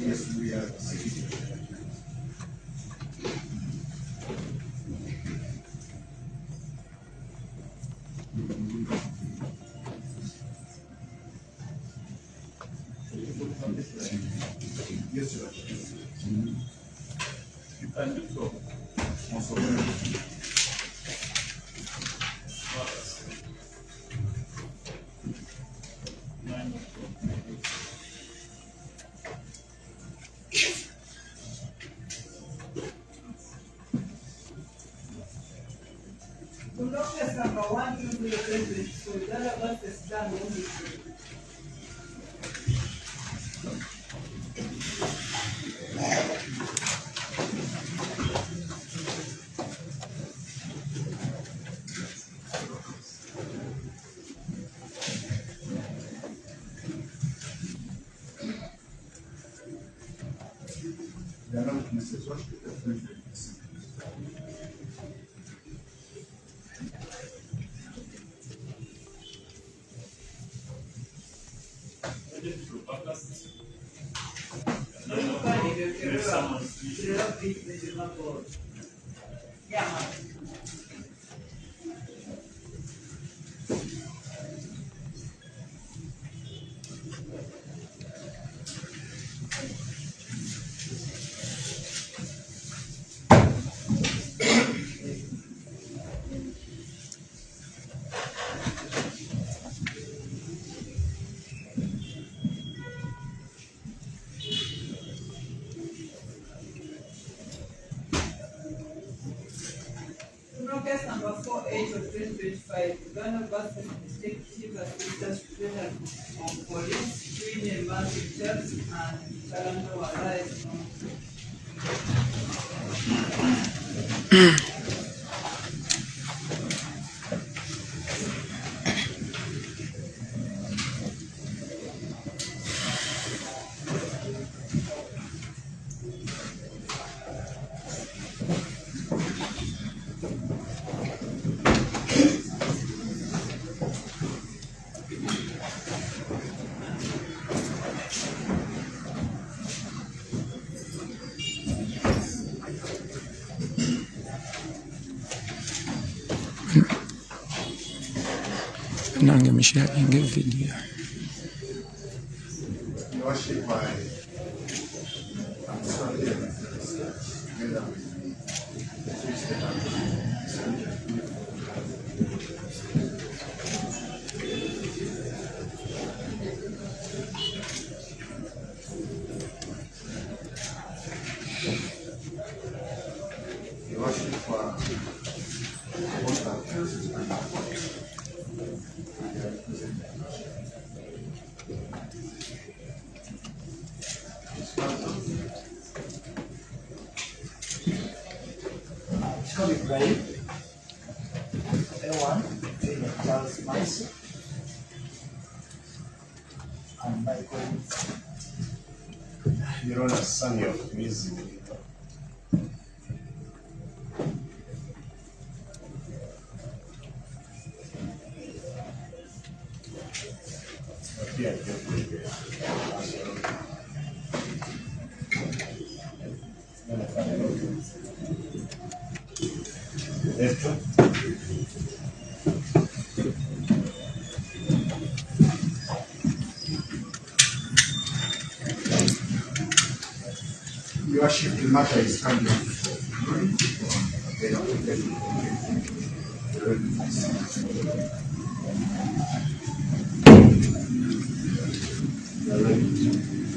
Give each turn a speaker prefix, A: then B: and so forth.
A: Yes, we are. Yes, sir. You can do so. Also,
B: Doctors number 1, 2, 3, 3, so that was is done only.
A: they are not witnesses. What should they do?
B: Yeah. Case number 48 of 2025, Uganda versus Detective Assistant General of Police, Queen and Massive Charles and Calendar Arise.
C: Nange misharinga video.
A: Worship by Sunday together with the Tuesday the worship for both actors and actors.
D: Charlie Gray, L1, Charles Mice, and Michael
A: Your Honor, son of music. Yeah, esto Your worship, the matter is standing before you. You are ready.